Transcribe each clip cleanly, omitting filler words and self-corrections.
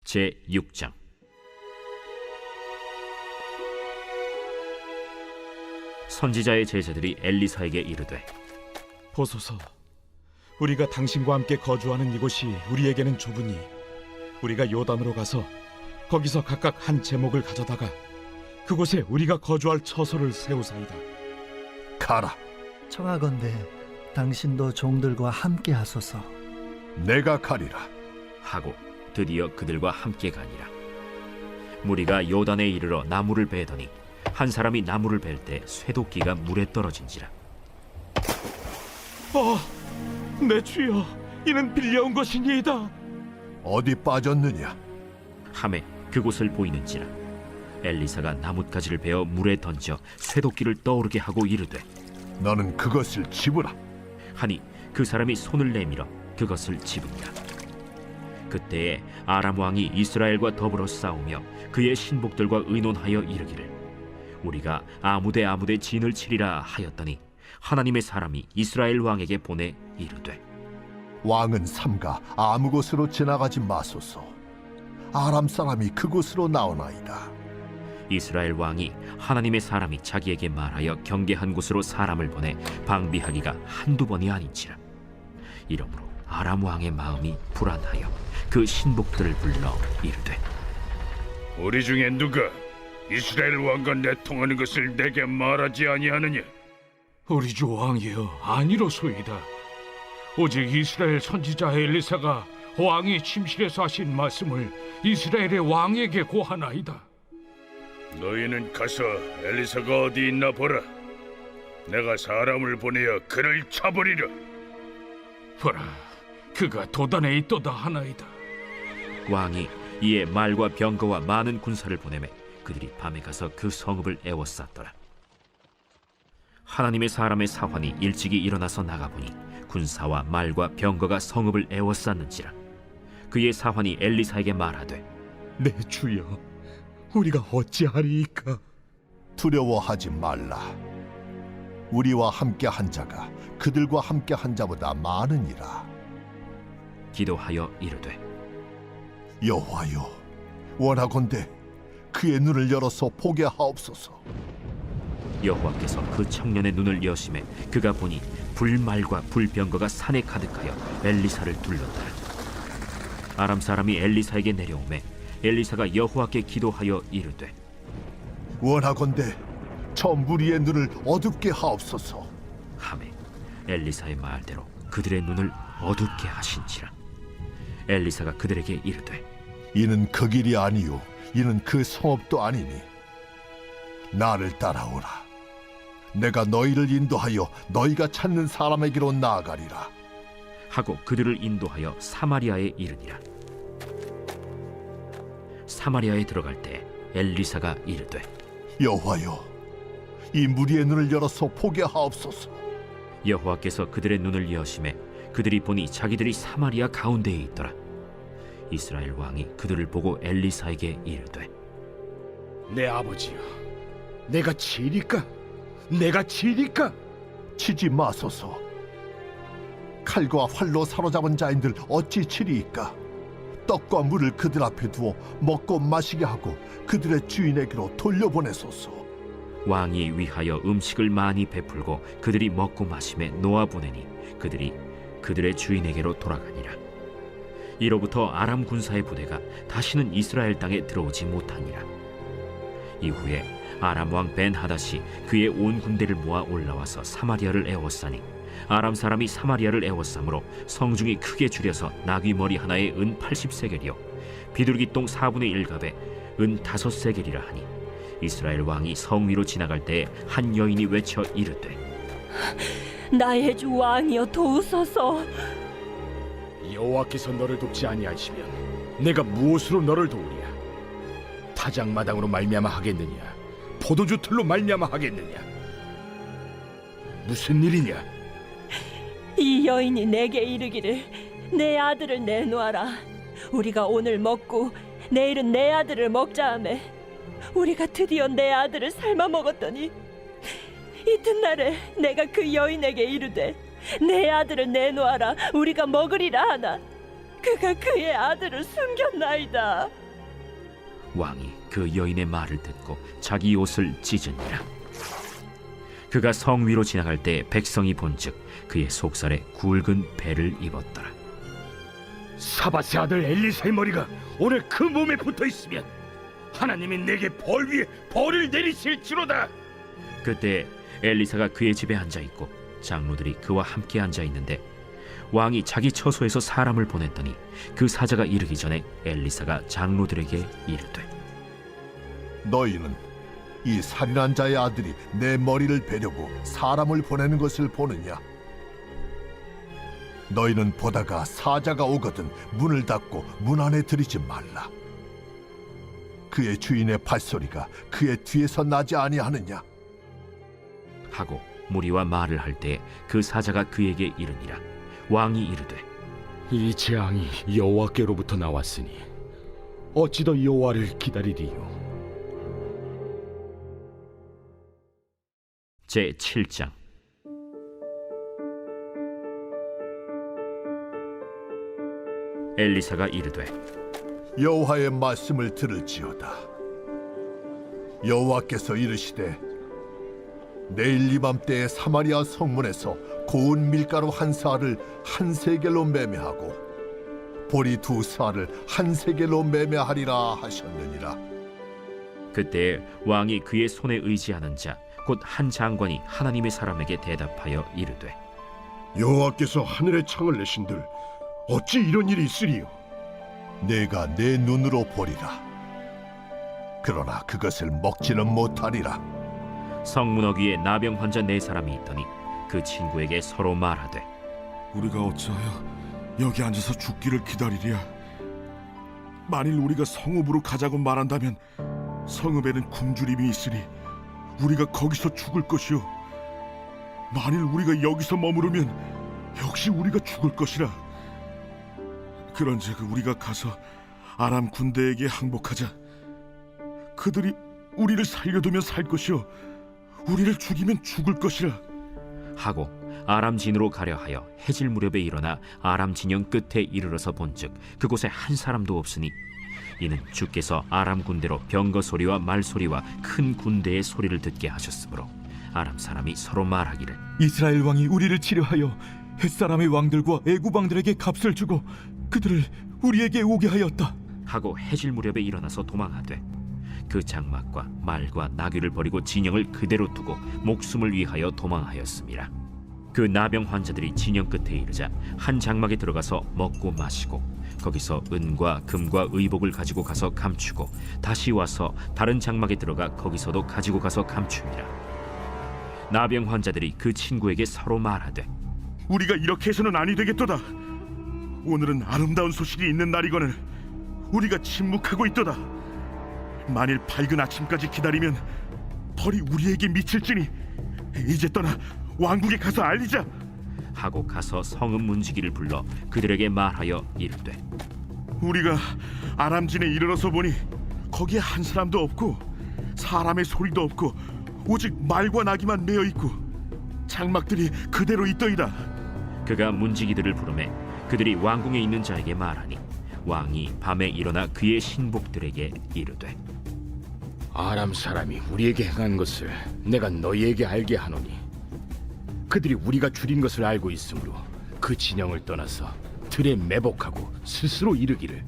제6장. 선지자의 제자들이 엘리사에게 이르되, 보소서, 우리가 당신과 함께 거주하는 이곳이 우리에게는 좁으니 우리가 요단으로 가서 거기서 각각 한 제목을 가져다가 그곳에 우리가 거주할 처소를 세우사이다. 가라. 청하건대 당신도 종들과 함께 하소서. 내가 가리라. 하고 드디어 그들과 함께 가니라. 무리가 요단에 이르러 나무를 베더니 한 사람이 나무를 벨 때 쇠도끼가 물에 떨어진지라. 내 주여, 이는 빌려온 것이니이다. 어디 빠졌느냐? 함에 그곳을 보이는지라. 엘리사가 나뭇가지를 베어 물에 던져 쇠도끼를 떠오르게 하고 이르되, 너는 그것을 집으라. 하니 그 사람이 손을 내밀어 그것을 집으니라. 그때에 아람 왕이 이스라엘과 더불어 싸우며 그의 신복들과 의논하여 이르기를, 우리가 아무데 진을 치리라 하였더니 하나님의 사람이 이스라엘 왕에게 보내 이르되, 왕은 삼가 아무 곳으로 지나가지 마소서. 아람 사람이 그곳으로 나오나이다. 이스라엘 왕이 하나님의 사람이 자기에게 말하여 경계한 곳으로 사람을 보내 방비하기가 한두 번이 아닌지라. 이러므로 아람 왕의 마음이 불안하여 그 신복들을 불러 이르되, 우리 중에 누가 이스라엘 왕과 내통하는 것을 내게 말하지 아니하느냐? 우리 주 왕이여, 아니로소이다. 오직 이스라엘 선지자 엘리사가 왕이 침실에서 하신 말씀을 이스라엘의 왕에게 고하나이다. 너희는 가서 엘리사가 어디 있나 보라. 내가 사람을 보내어 그를 쳐버리라. 보라, 그가 도단에 있도다 하나이다. 왕이 이에 말과 병거와 많은 군사를 보내매 그들이 밤에 가서 그 성읍을 에워쌌더라. 하나님의 사람의 사환이 일찍이 일어나서 나가보니 군사와 말과 병거가 성읍을 에워쌌는지라. 그의 사환이 엘리사에게 말하되, 내 주여, 우리가 어찌하리이까? 두려워하지 말라. 우리와 함께 한 자가 그들과 함께 한 자보다 많으니라. 기도하여 이르되, 여호와여, 원하건대 그의 눈을 열어서 보게 하옵소서. 여호와께서 그 청년의 눈을 여심해 그가 보니 불말과 불병거가 산에 가득하여 엘리사를 둘렀더라. 아람 사람이 엘리사에게 내려오매 엘리사가 여호와께 기도하여 이르되, 원하건대 저 무리의 눈을 어둡게 하옵소서. 하매 엘리사의 말대로 그들의 눈을 어둡게 하신지라. 엘리사가 그들에게 이르되, 이는 그 길이 아니요 이는 그 성읍도 아니니 나를 따라오라. 내가 너희를 인도하여 너희가 찾는 사람에게로 나아가리라. 하고 그들을 인도하여 사마리아에 이르니라. 사마리아에 들어갈 때 엘리사가 이르되, 여호와여, 이 무리의 눈을 열어서 보게 하옵소서. 여호와께서 그들의 눈을 여심해 그들이 보니 자기들이 사마리아 가운데에 있더라. 이스라엘 왕이 그들을 보고 엘리사에게 이르되, 내 아버지여, 내가 치리까? 내가 치리까? 치지 마소서. 칼과 활로 사로잡은 자인들 어찌 치리이까? 떡과 물을 그들 앞에 두어 먹고 마시게 하고 그들의 주인에게로 돌려보내소서. 왕이 위하여 음식을 많이 베풀고 그들이 먹고 마심에 놓아보내니 그들이 그들의 주인에게로 돌아가니라. 이로부터 아람 군사의 부대가 다시는 이스라엘 땅에 들어오지 못하니라. 이후에 아람 왕 벤하닷이 그의 온 군대를 모아 올라와서 사마리아를 에워싸니 아람 사람이 사마리아를 에워싸므로 성중이 크게 줄여서 나귀 머리 하나에 은 80세겔이요 비둘기 똥 4분의 1갑에 은 5세겔이라 하니, 이스라엘 왕이 성 위로 지나갈 때에 한 여인이 외쳐 이르되, 나의 주 왕이여, 도우소서. 여호와께서 너를 돕지 아니하시면 내가 무엇으로 너를 도우랴? 타작마당으로 말미암아 하겠느냐? 포도주 틀로 말미암아 하겠느냐? 무슨 일이냐? 이 여인이 내게 이르기를, 내 아들을 내놓아라. 우리가 오늘 먹고 내일은 내 아들을 먹자 하매 우리가 드디어 내 아들을 삶아 먹었더니 이튿날에 내가 그 여인에게 이르되, 내 아들을 내놓아라, 우리가 먹으리라 하나 그가 그의 아들을 숨겼나이다. 왕이 그 여인의 말을 듣고 자기 옷을 찢으니라. 그가 성 위로 지나갈 때 백성이 본즉 그의 속살에 굵은 배를 입었더라. 사밧의 아들 엘리사의 머리가 오늘 그 몸에 붙어 있으면 하나님이 내게 벌 위에 벌을 내리실지로다. 그때 엘리사가 그의 집에 앉아 있고 장로들이 그와 함께 앉아 있는데 왕이 자기 처소에서 사람을 보냈더니 그 사자가 이르기 전에 엘리사가 장로들에게 이르되 너희는 이 살인한 자의 아들이 내 머리를 베려고 사람을 보내는 것을 보느냐? 너희는 보다가 사자가 오거든 문을 닫고 문 안에 들이지 말라. 그의 주인의 발소리가 그의 뒤에서 나지 아니하느냐? 하고 무리와 말을 할 때 그 사자가 그에게 이르니라. 왕이 이르되 이 재앙이 여호와께로부터 나왔으니 어찌 더 여호와를 기다리리요? 제 7장. 엘리사가 이르되 여호와의 말씀을 들을지어다. 여호와께서 이르시되 내일 이맘때에 사마리아 성문에서 고운 밀가루 한 사알을 한 세겔로 매매하고 보리 두 사알을 한 세겔로 매매하리라 하셨느니라. 그때 왕이 그의 손에 의지하는 자 곧 한 장관이 하나님의 사람에게 대답하여 이르되 여호와께서 하늘의 창을 내신들 어찌 이런 일이 있으리요? 내가 내 눈으로 보리라. 그러나 그것을 먹지는 못하리라. 성문 어귀에 나병 환자 4사람이 있더니 그 친구에게 서로 말하되 우리가 어찌하여 여기 앉아서 죽기를 기다리랴? 만일 우리가 성읍으로 가자고 말한다면 성읍에는 굶주림이 있으니 우리가 거기서 죽을 것이요, 만일 우리가 여기서 머무르면 역시 우리가 죽을 것이라. 그런즉 우리가 가서 아람 군대에게 항복하자. 그들이 우리를 살려두면 살 것이요 우리를 죽이면 죽을 것이라. 하고 아람 진으로 가려 하여 해질 무렵에 일어나 아람 진영 끝에 이르러서 본즉 그곳에 한 사람도 없으니 이는 주께서 아람 군대로 병거 소리와 말 소리와 큰 군대의 소리를 듣게 하셨으므로 아람 사람이 서로 말하기를 이스라엘 왕이 우리를 치료하여 햇사람의 왕들과 애굽 왕들에게 값을 주고 그들을 우리에게 오게 하였다 하고 해질 무렵에 일어나서 도망하되 그 장막과 말과 나귀를 버리고 진영을 그대로 두고 목숨을 위하여 도망하였습니다. 그 나병 환자들이 진영 끝에 이르자 한 장막에 들어가서 먹고 마시고 거기서 은과 금과 의복을 가지고 가서 감추고 다시 와서 다른 장막에 들어가 거기서도 가지고 가서 감춥니다. 나병 환자들이 그 친구에게 서로 말하되 우리가 이렇게 해서는 아니 되겠도다. 오늘은 아름다운 소식이 있는 날이거늘 우리가 침묵하고 있도다. 만일 밝은 아침까지 기다리면 벌이 우리에게 미칠지니 이제 떠나 왕국에 가서 알리자. 하고 가서 성읍 문지기를 불러 그들에게 말하여 이르되 우리가 아람진에 이르러서 보니 거기에 한 사람도 없고 사람의 소리도 없고 오직 말과 나귀만 매어 있고 장막들이 그대로 있더이다. 그가 문지기들을 부르매 그들이 왕궁에 있는 자에게 말하니 왕이 밤에 일어나 그의 신복들에게 이르되 아람 사람이 우리에게 행한 것을 내가 너희에게 알게 하노니 그들이 우리가 줄인 것을 알고 있으므로 그 진영을 떠나서 들에 매복하고 스스로 이르기를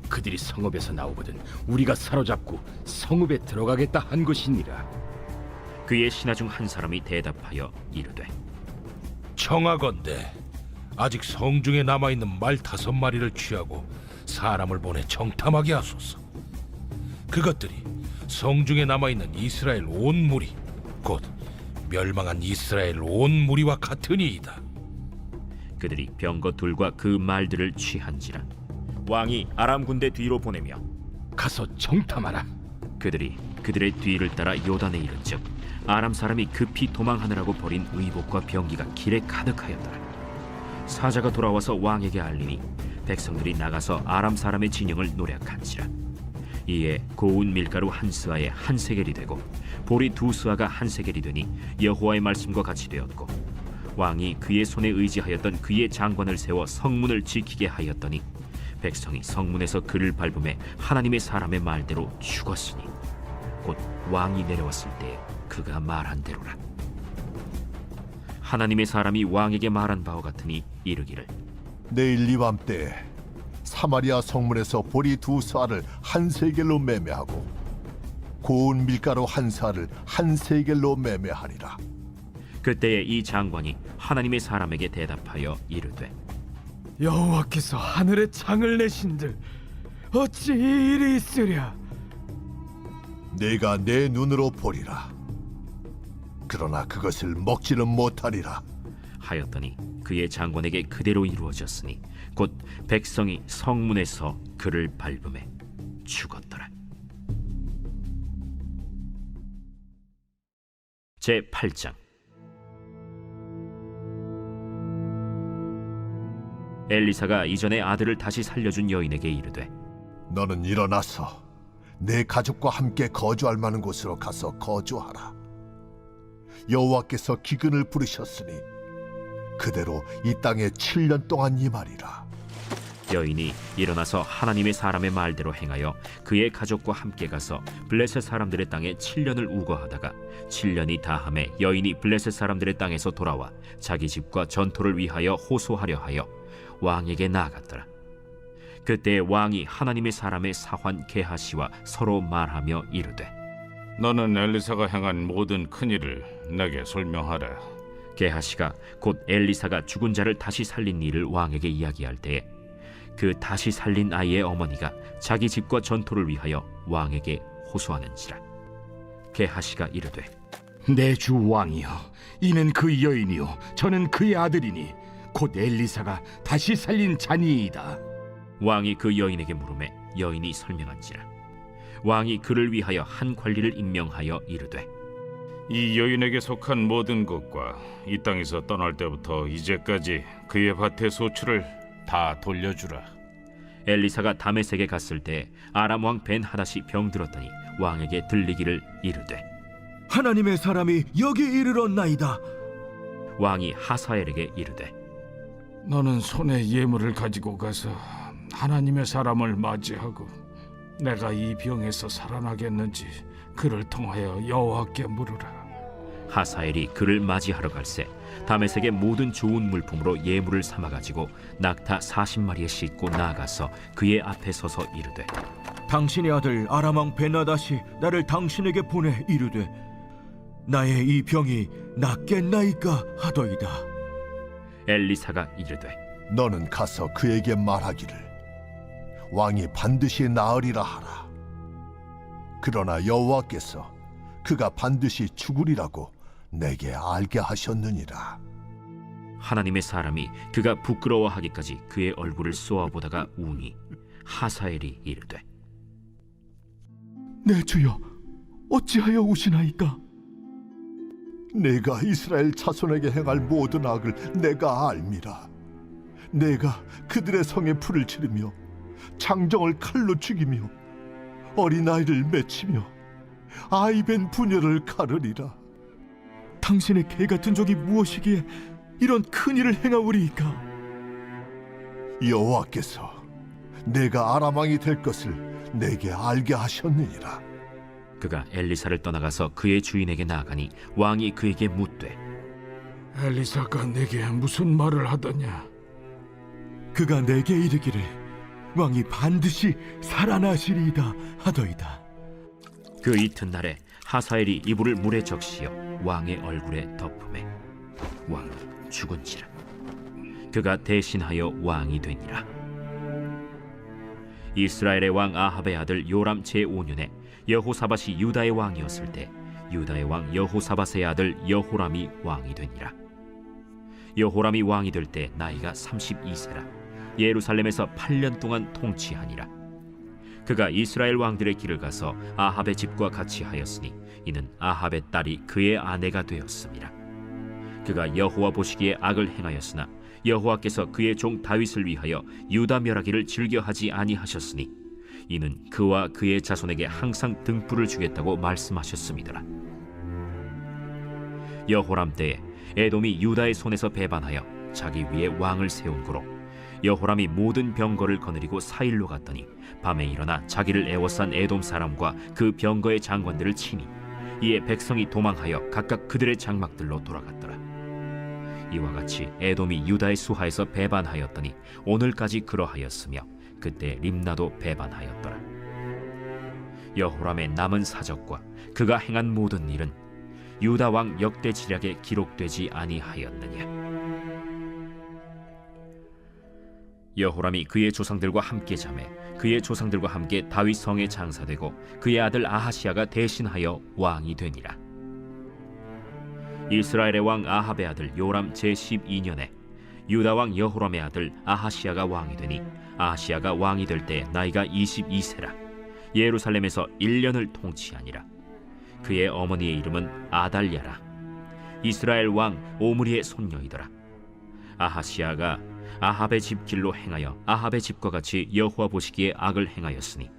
그들이 성읍에서 나오거든 우리가 사로잡고 성읍에 들어가겠다 한 것이니라. 그의 신하 중 한 사람이 대답하여 이르되 청하건대 아직 성중에 남아있는 말 5마리를 취하고 사람을 보내 정탐하게 하소서. 그것들이 성중에 남아있는 이스라엘 온 무리 곧 멸망한 이스라엘 온 무리와 같으니이다. 그들이 병거 둘과 그 말들을 취한지라 왕이 아람 군대 뒤로 보내며 가서 정탐하라. 그들이 그들의 뒤를 따라 요단에 이른즉 아람 사람이 급히 도망하느라고 버린 의복과 병기가 길에 가득하였더라. 사자가 돌아와서 왕에게 알리니 백성들이 나가서 아람 사람의 진영을 노략한지라. 이에 고운 밀가루 한 스아에 한 세겔이 되고 보리 2스아가 한 세겔이 되니 여호와의 말씀과 같이 되었고 왕이 그의 손에 의지하였던 그의 장관을 세워 성문을 지키게 하였더니 백성이 성문에서 그를 밟음에 하나님의 사람의 말대로 죽었으니 곧 왕이 내려왔을 때 그가 말한 대로라. 하나님의 사람이 왕에게 말한 바와 같으니 이르기를 내일 이맘때 사마리아 성문에서 보리 2사를 한 세겔로 매매하고 고운 밀가루 1사를 한 세겔로 매매하리라. 그때에 이 장관이 하나님의 사람에게 대답하여 이르되 여호와께서 하늘에 창을 내신들 어찌 이 일이 있으랴? 내가 내 눈으로 보리라. 그러나 그것을 먹지는 못하리라. 하였더니 그의 장관에게 그대로 이루어졌으니 곧 백성이 성문에서 그를 밟음에 죽었더라. 제 8장. 엘리사가 이전에 아들을 다시 살려준 여인에게 이르되 너는 일어나서 내 가족과 함께 거주할 만한 곳으로 가서 거주하라. 여호와께서 기근을 부르셨으니 그대로 이 땅에 7년 동안 임하리라. 여인이 일어나서 하나님의 사람의 말대로 행하여 그의 가족과 함께 가서 블레셋 사람들의 땅에 7년을 우거하다가 7년이 다함에 여인이 블레셋 사람들의 땅에서 돌아와 자기 집과 전토를 위하여 호소하려 하여 왕에게 나아갔더라. 그때 왕이 하나님의 사람의 사환 게하시와 서로 말하며 이르되 너는 엘리사가 행한 모든 큰일을 내게 설명하라. 게하시가 곧 엘리사가 죽은 자를 다시 살린 일을 왕에게 이야기할 때에 그 다시 살린 아이의 어머니가 자기 집과 전토를 위하여 왕에게 호소하는지라. 게하시가 이르되 내 주 왕이여, 이는 그 여인이요 저는 그의 아들이니 곧 엘리사가 다시 살린 자니이다. 왕이 그 여인에게 물으매 여인이 설명한지라. 왕이 그를 위하여 한 관리를 임명하여 이르되 이 여인에게 속한 모든 것과 이 땅에서 떠날 때부터 이제까지 그의 밭의 소출을 다 돌려주라. 엘리사가 다메섹에 갔을 때 아람 왕 벤하닷이 병들었더니 왕에게 들리기를 이르되 하나님의 사람이 여기 이르렀나이다. 왕이 하사엘에게 이르되 너는 손에 예물을 가지고 가서 하나님의 사람을 맞이하고 내가 이 병에서 살아나겠는지 그를 통하여 여호와께 물으라. 하사엘이 그를 맞이하러 갈새 다메섹의 모든 좋은 물품으로 예물을 삼아가지고 낙타 40마리에 싣고 나아가서 그의 앞에 서서 이르되 당신의 아들 아람 왕 벤하닷이 나를 당신에게 보내 이르되 나의 이 병이 낫겠나이까 하더이다. 엘리사가 이르되 너는 가서 그에게 말하기를 왕이 반드시 나으리라 하라. 그러나 여호와께서 그가 반드시 죽으리라고 내게 알게 하셨느니라. 하나님의 사람이 그가 부끄러워하기까지 그의 얼굴을 쏘아보다가 우니 하사엘이 이르되 내 주여 어찌하여 우시나이까? 내가 이스라엘 자손에게 행할 모든 악을 내가 알미라. 내가 그들의 성에 불을 지르며 장정을 칼로 죽이며 어린아이를 맺히며 아이벤 부녀를 가르리라. 당신의 개 같은 적이 무엇이기에 이런 큰 일을 행하오리이까? 여호와께서 내가 아람 왕이 될 것을 내게 알게 하셨느니라. 그가 엘리사를 떠나가서 그의 주인에게 나아가니 왕이 그에게 묻되 엘리사가 내게 무슨 말을 하더냐? 그가 내게 이르기를 왕이 반드시 살아나시리이다 하더이다. 그 이튿날에 하사엘이 이불을 물에 적시어 왕의 얼굴에 덮음에 왕이 죽은지라. 그가 대신하여 왕이 되니라. 이스라엘의 왕 아합의 아들 요람 제5년에 여호사밧이 유다의 왕이었을 때 유다의 왕 여호사밧의 아들 여호람이 왕이 되니라. 여호람이 왕이 될 때 나이가 32세라. 예루살렘에서 8년 동안 통치하니라. 그가 이스라엘 왕들의 길을 가서 아합의 집과 같이 하였으니 이는 아합의 딸이 그의 아내가 되었음이라. 그가 여호와 보시기에 악을 행하였으나 여호와께서 그의 종 다윗을 위하여 유다 멸하기를 즐겨하지 아니하셨으니 이는 그와 그의 자손에게 항상 등불을 주겠다고 말씀하셨음이더라. 여호람 때에 에돔이 유다의 손에서 배반하여 자기 위에 왕을 세운 고로 여호람이 모든 병거를 거느리고 사일로 갔더니 밤에 일어나 자기를 애워싼 에돔 사람과 그 병거의 장관들을 치니 이에 백성이 도망하여 각각 그들의 장막들로 돌아갔더라. 이와 같이 에돔이 유다의 수하에서 배반하였더니 오늘까지 그러하였으며 그때 림나도 배반하였더라. 여호람의 남은 사적과 그가 행한 모든 일은 유다 왕 역대지략에 기록되지 아니하였느냐. 여호람이 그의 조상들과 함께 잠에 그의 조상들과 함께 다윗 성에 장사되고 그의 아들 아하시아가 대신하여 왕이 되니라. 이스라엘의 왕 아합의 아들 요람 제12년에 유다 왕 여호람의 아들 아하시아가 왕이 되니 아하시아가 왕이 될 때 나이가 22세라. 예루살렘에서 1년을 통치하니라. 그의 어머니의 이름은 아달랴라. 이스라엘 왕 오므리의 손녀이더라. 아하시아가 아합의 집 길로 행하여 아합의 집과 같이 여호와 보시기에 악을 행하였으니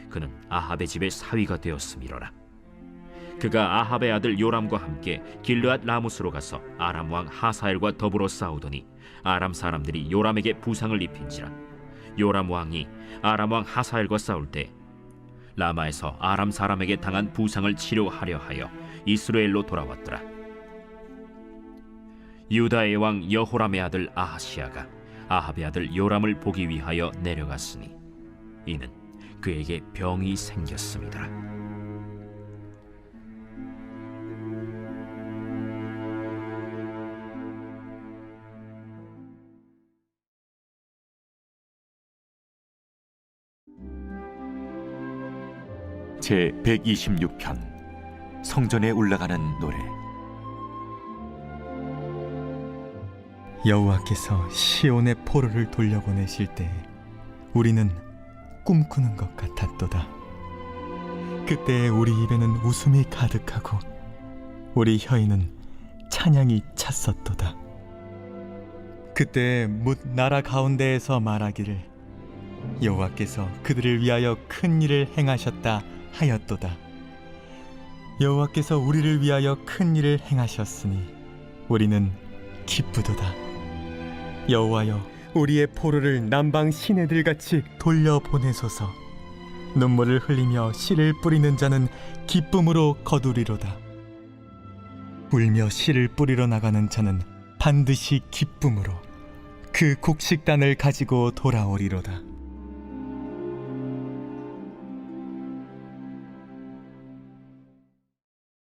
그는 아합의 집의 사위가 되었음이로라. 그가 아합의 아들 요람과 함께 길르앗 라무스로 가서 아람 왕 하사엘과 더불어 싸우더니 아람 사람들이 요람에게 부상을 입힌지라. 요람 왕이 아람 왕 하사엘과 싸울 때 라마에서 아람 사람에게 당한 부상을 치료하려 하여 이스라엘로 돌아왔더라. 유다의 왕 여호람의 아들 아하시아가 아합의 아들 요람을 보기 위하여 내려갔으니 이는 그에게 병이 생겼습니다. 제 126편 성전에 올라가는 노래. 여호와께서 시온의 포로를 돌려보내실 때 우리는 꿈꾸는 것 같았도다. 그때 우리 입에는 웃음이 가득하고 우리 혀에는 찬양이 찼었도다. 그때 뭇 나라 가운데에서 말하기를 여호와께서 그들을 위하여 큰 일을 행하셨다 하였도다. 여호와께서 우리를 위하여 큰 일을 행하셨으니 우리는 기쁘도다. 여호와여, 우리의 포로를 남방 시내들같이 돌려보내소서. 눈물을 흘리며 씨를 뿌리는 자는 기쁨으로 거두리로다. 울며 씨를 뿌리러 나가는 자는 반드시 기쁨으로 그 곡식단을 가지고 돌아오리로다.